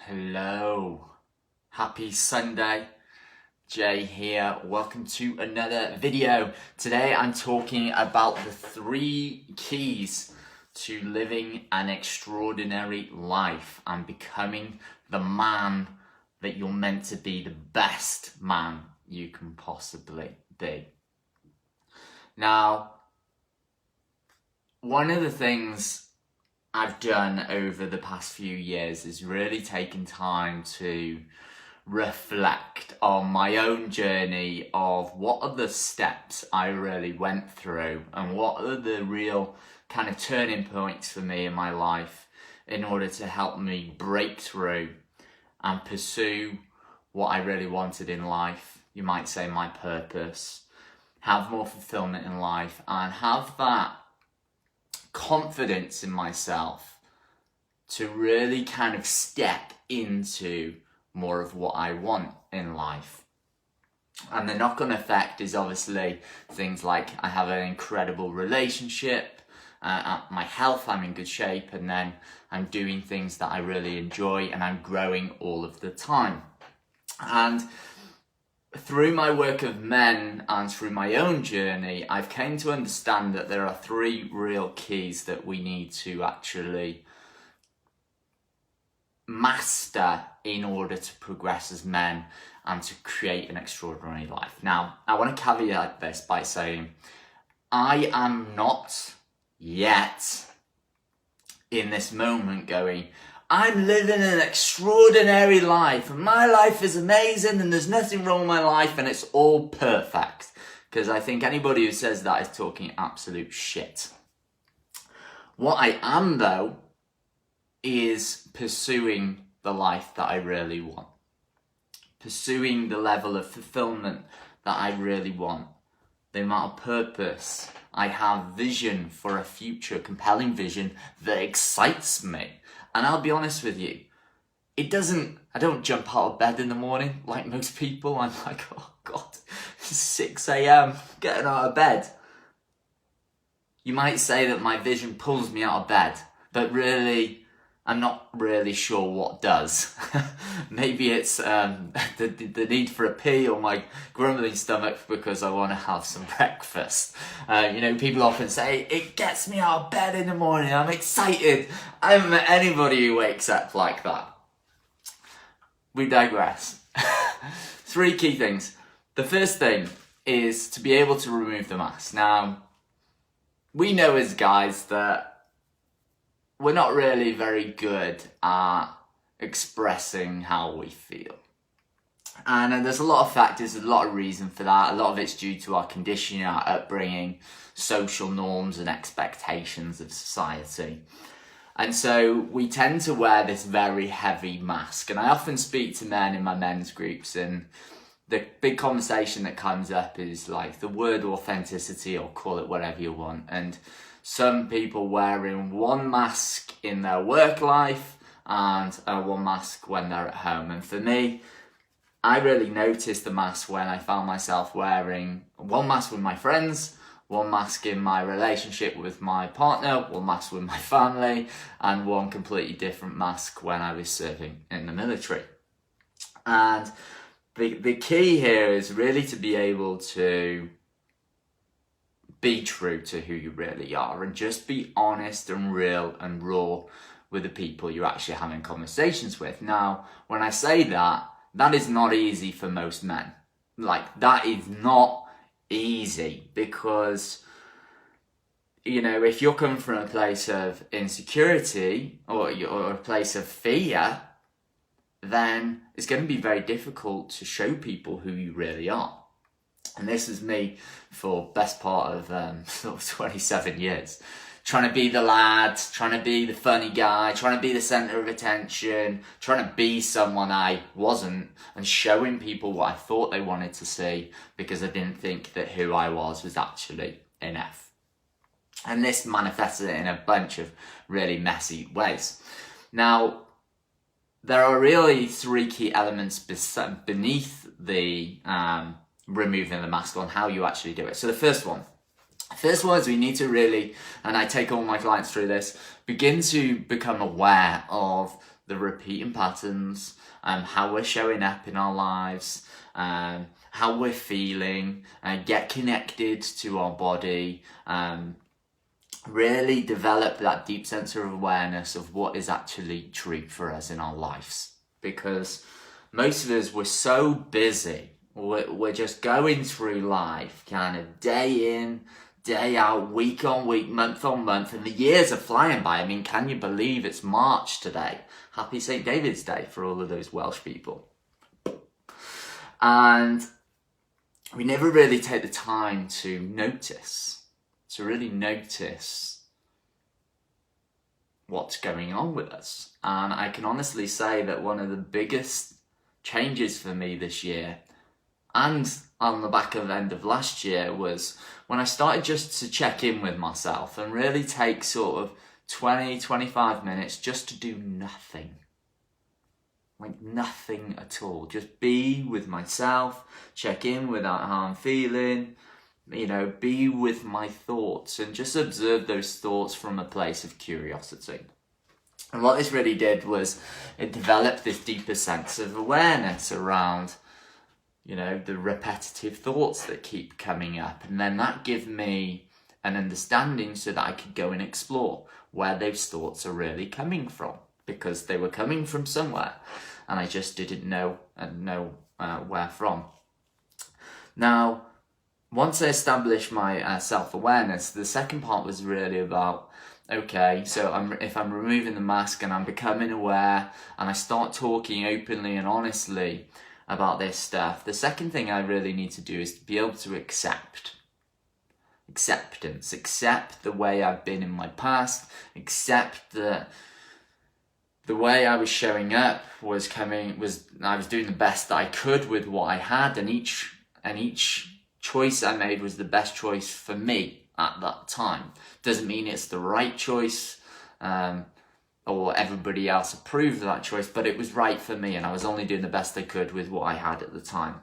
Hello, happy Sunday, Jay here. Welcome to another video. Today I'm talking about the 3 keys to living an extraordinary life and becoming the man that you're meant to be, the best man you can possibly be. Now, one of the things I've done over the past few years is really taken time to reflect on my own journey of what are the steps I really went through and what are the real kind of turning points for me in my life in order to help me break through and pursue what I really wanted in life. You might say my purpose, have more fulfillment in life and have that confidence in myself to really kind of step into more of what I want in life. And the knock-on effect is obviously things like I have an incredible relationship, my health, I'm in good shape, and then I'm doing things that I really enjoy and I'm growing all of the time. And through my work of men and through my own journey, I've came to understand that there are 3 real keys that we need to actually master in order to progress as men and to create an extraordinary life. Now, I want to caveat this by saying I am not yet in this moment going, I'm living an extraordinary life and my life is amazing and there's nothing wrong with my life and it's all perfect. Because I think anybody who says that is talking absolute shit. What I am though is pursuing the life that I really want. Pursuing the level of fulfillment that I really want. The amount of purpose. I have vision for a future, compelling vision that excites me. And I'll be honest with you, I don't jump out of bed in the morning like most people. I'm like, oh God, it's 6 a.m, getting out of bed. You might say that my vision pulls me out of bed, but really, I'm not really sure what does. Maybe it's the need for a pee or my grumbling stomach because I want to have some breakfast. People often say, it gets me out of bed in the morning, I'm excited. I haven't met anybody who wakes up like that. We digress. 3 key things. The first thing is to be able to remove the mask. Now, we know as guys that we're not really very good at expressing how we feel. And there's a lot of factors, there's a lot of reason for that. A lot of it's due to our conditioning, our upbringing, social norms and expectations of society. And so we tend to wear this very heavy mask. And I often speak to men in my men's groups and the big conversation that comes up is like the word authenticity, or call it whatever you want. And some people wearing one mask in their work life and one mask when they're at home. And for me, I really noticed the mask when I found myself wearing one mask with my friends, one mask in my relationship with my partner, one mask with my family, and one completely different mask when I was serving in the military. And the key here is really to be able to be true to who you really are and just be honest and real and raw with the people you're actually having conversations with. Now, when I say that, that is not easy for most men. Like, that is not easy because, if you're coming from a place of insecurity or a place of fear, then it's going to be very difficult to show people who you really are. And this is me for best part of 27 years. Trying to be the lad, trying to be the funny guy, trying to be the centre of attention, trying to be someone I wasn't, and showing people what I thought they wanted to see because I didn't think that who I was actually enough. And this manifested in a bunch of really messy ways. Now, there are really 3 key elements beneath the removing the mask on how you actually do it. So the first one is we need to really, and I take all my clients through this, begin to become aware of the repeating patterns, how we're showing up in our lives, how we're feeling, get connected to our body, really develop that deep sense of awareness of what is actually true for us in our lives. Because most of us, we're so busy, we're just going through life kind of day in, day out, week on week, month on month, and the years are flying by. I mean, can you believe it's March today? Happy St. David's Day for all of those Welsh people. And we never really take the time to really notice what's going on with us. And I can honestly say that one of the biggest changes for me this year, and on the back of the end of last year, was when I started just to check in with myself and really take sort of 20-25 minutes just to do nothing. Like nothing at all. Just be with myself, check in with how I'm feeling, be with my thoughts, and just observe those thoughts from a place of curiosity. And what this really did was it developed this deeper sense of awareness around, the repetitive thoughts that keep coming up. And then that gave me an understanding so that I could go and explore where those thoughts are really coming from, because they were coming from somewhere and I just didn't know where from. Now, once I established my self-awareness, the second part was really about, okay, so if I'm removing the mask and I'm becoming aware and I start talking openly and honestly about this stuff, the second thing I really need to do is to be able to accept the way I've been in my past, accept that the way I was showing up I was doing the best that I could with what I had, and each choice I made was the best choice for me at that time. Doesn't mean it's the right choice, or everybody else approved of that choice, but it was right for me, and I was only doing the best I could with what I had at the time.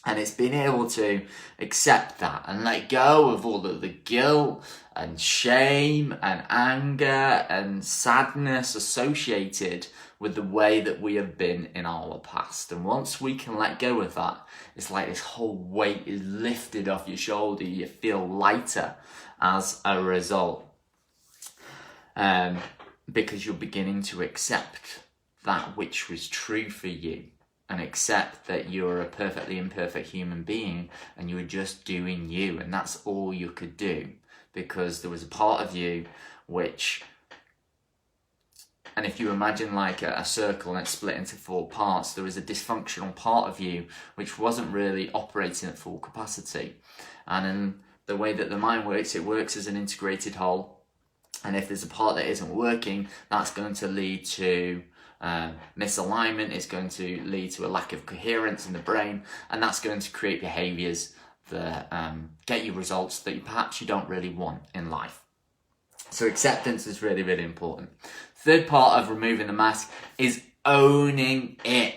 And it's being able to accept that and let go of all of the guilt and shame and anger and sadness associated with the way that we have been in our past. And once we can let go of that, it's like this whole weight is lifted off your shoulder. You feel lighter as a result. Because you're beginning to accept that which was true for you, and accept that you're a perfectly imperfect human being and you were just doing you, and that's all you could do, because there was a part of you which, and if you imagine like a circle and it's split into 4 parts, there was a dysfunctional part of you which wasn't really operating at full capacity. And in the way that the mind works, it works as an integrated whole. And if there's a part that isn't working, that's going to lead to misalignment. It's going to lead to a lack of coherence in the brain, and that's going to create behaviours that get you results that perhaps you don't really want in life. So acceptance is really, really important. Third part of removing the mask is owning it.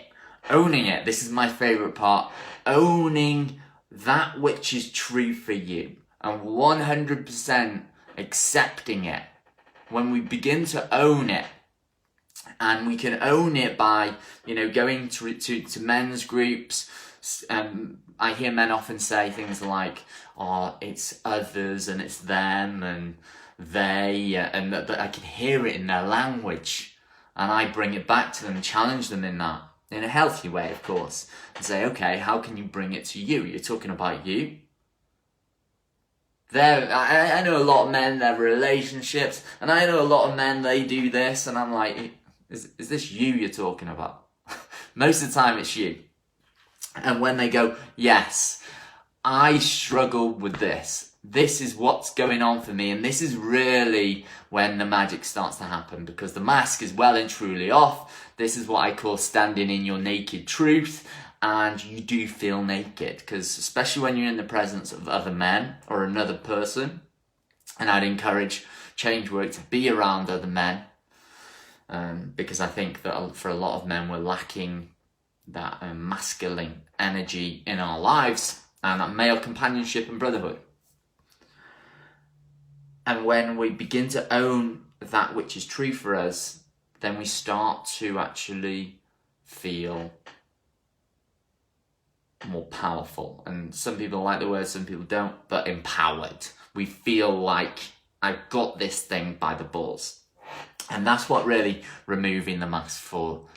Owning it. This is my favourite part. Owning that which is true for you, and 100% accepting it. When we begin to own it, and we can own it by, going to men's groups. I hear men often say things like, "Oh, it's others and it's them and they," and that I can hear it in their language, and I bring it back to them, challenge them in that, in a healthy way, of course, and say, "Okay, how can you bring it to you? You're talking about you." I know a lot of men, their relationships, and I know a lot of men, they do this, and I'm like, is this you you're talking about? Most of the time it's you. And when they go, yes, I struggle with this. This is what's going on for me, and this is really when the magic starts to happen, because the mask is well and truly off. This is what I call standing in your naked truth. And you do feel naked, because especially when you're in the presence of other men or another person, and I'd encourage change work to be around other men, because I think that for a lot of men we're lacking that masculine energy in our lives and that male companionship and brotherhood. And when we begin to own that which is true for us, then we start to actually feel more powerful. And some people like the word, some people don't, but empowered. We feel like I've got this thing by the balls. And that's what really removing the mask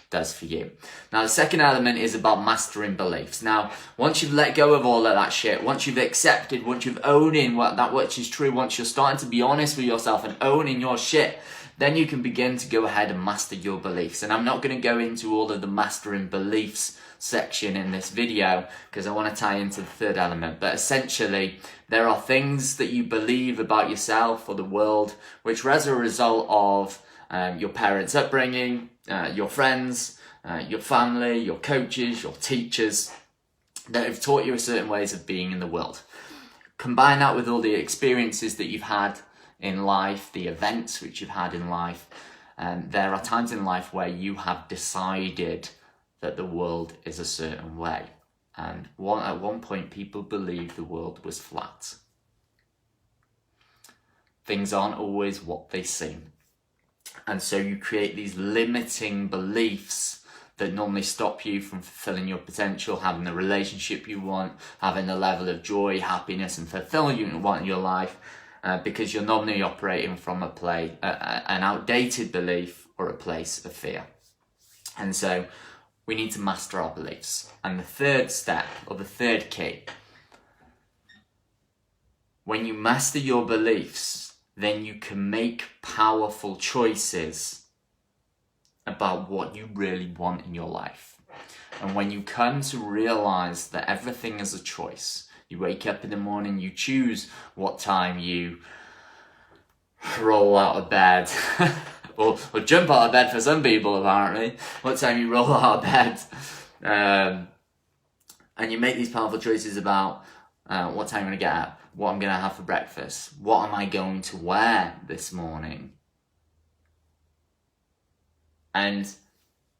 does for you. Now, the second element is about mastering beliefs. Now, once you've let go of all of that shit, once you've accepted, once you've owning that which is true, once you're starting to be honest with yourself and owning your shit, then you can begin to go ahead and master your beliefs. And I'm not going to go into all of the mastering beliefs section in this video because I want to tie into the third element. But essentially, there are things that you believe about yourself or the world, which are as a result of your parents' upbringing, your friends, your family, your coaches, your teachers, that have taught you a certain ways of being in the world. Combine that with all the experiences that you've had in life, the events which you've had in life, and there are times in life where you have decided that the world is a certain way. And at one point, people believed the world was flat. Things aren't always what they seem. And so you create these limiting beliefs that normally stop you from fulfilling your potential, having the relationship you want, having the level of joy, happiness and fulfillment you want in your life, because you're normally operating from an outdated belief or a place of fear. And so we need to master our beliefs. And the third step, or the third key, when you master your beliefs, then you can make powerful choices about what you really want in your life. And when you come to realize that everything is a choice, you wake up in the morning, you choose what time you roll out of bed, or jump out of bed for some people apparently, what time you roll out of bed. And you make these powerful choices about what time I'm going to get up, what I'm going to have for breakfast, what am I going to wear this morning. And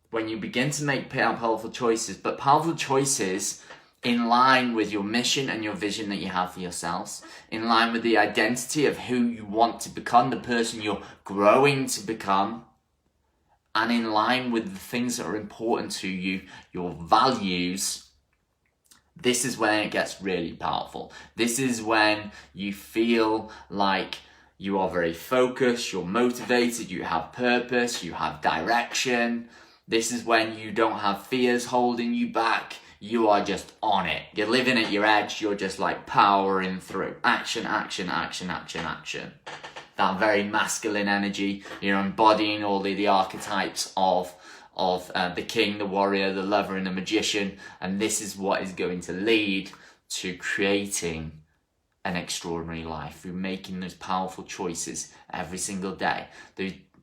when you begin to make powerful choices, but powerful choices in line with your mission and your vision that you have for yourselves, in line with the identity of who you want to become, the person you're growing to become, and in line with the things that are important to you, your values, this is when it gets really powerful. This is when you feel like you are very focused, you're motivated, you have purpose, you have direction. This is when you don't have fears holding you back. You are just on it. You're living at your edge. You're just like powering through. Action, action, action, action, action. That very masculine energy. You're embodying all the archetypes of the king, the warrior, the lover, and the magician. And this is what is going to lead to creating an extraordinary life. Through making those powerful choices every single day.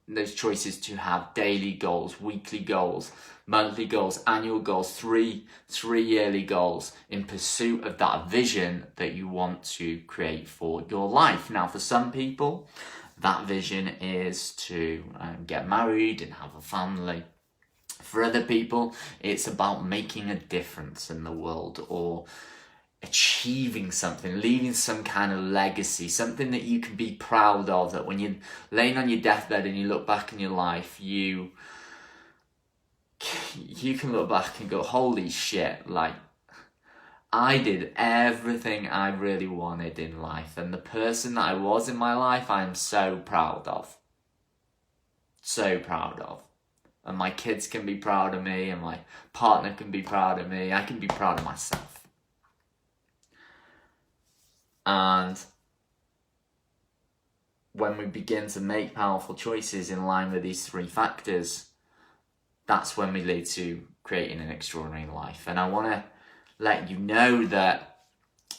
Those choices to have daily goals, weekly goals, monthly goals, annual goals, three yearly goals in pursuit of that vision that you want to create for your life. Now, for some people, that vision is to get married and have a family. For other people, it's about making a difference in the world or achieving something, leaving some kind of legacy, something that you can be proud of, that when you're laying on your deathbed and you look back in your life, you can look back and go, holy shit, like, I did everything I really wanted in life, and the person that I was in my life, I am so proud of. So proud of. And my kids can be proud of me, and my partner can be proud of me. I can be proud of myself. And when we begin to make powerful choices in line with these three factors, that's when we lead to creating an extraordinary life. And I want to let you know that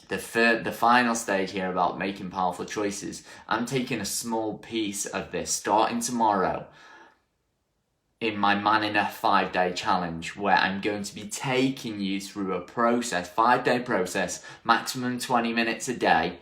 the final stage here about making powerful choices, I'm taking a small piece of this starting tomorrow in my Man Enough 5-day challenge, where I'm going to be taking you through a process, 5-day process, maximum 20 minutes a day,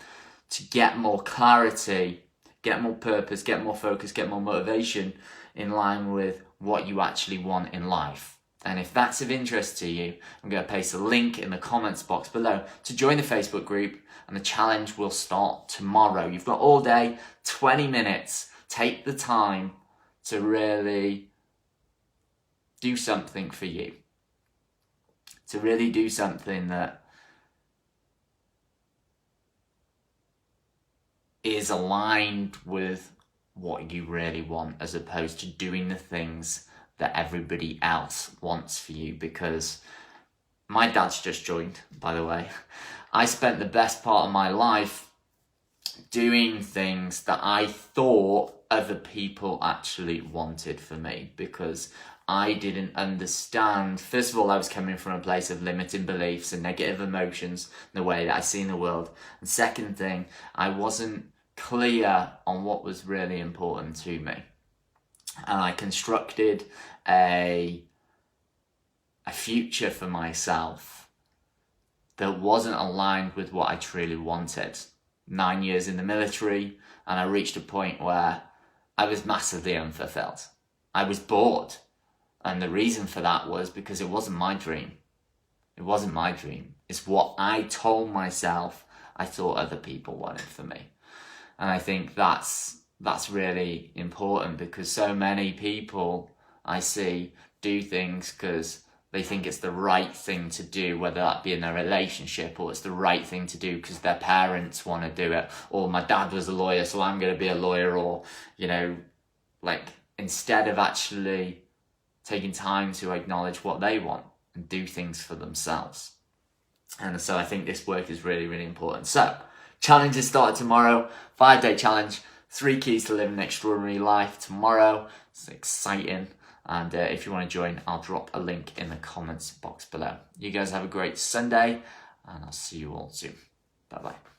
to get more clarity, get more purpose, get more focus, get more motivation in line with what you actually want in life. And if that's of interest to you, I'm going to paste a link in the comments box below to join the Facebook group, and the challenge will start tomorrow. You've got all day, 20 minutes. Take the time to really do something for you. To really do something that is aligned with what you really want, as opposed to doing the things that everybody else wants for you. Because my dad's just joined, by the way. I spent the best part of my life doing things that I thought other people actually wanted for me, because I didn't understand. First of all, I was coming from a place of limiting beliefs and negative emotions, the way that I see in the world. And second thing, I wasn't clear on what was really important to me. And I constructed a future for myself that wasn't aligned with what I truly wanted. 9 years in the military, and I reached a point where I was massively unfulfilled. I was bored. And the reason for that was because it wasn't my dream. It wasn't my dream. It's what I told myself I thought other people wanted for me. And I think that's really important, because so many people I see do things because they think it's the right thing to do, whether that be in their relationship, or it's the right thing to do because their parents want to do it, or my dad was a lawyer, so I'm going to be a lawyer, or, instead of actually taking time to acknowledge what they want and do things for themselves. And so I think this work is really, really important. So, challenges started tomorrow, 5-day challenge, 3 keys to living an extraordinary life tomorrow. It's exciting. And if you want to join, I'll drop a link in the comments box below. You guys have a great Sunday, and I'll see you all soon. Bye-bye.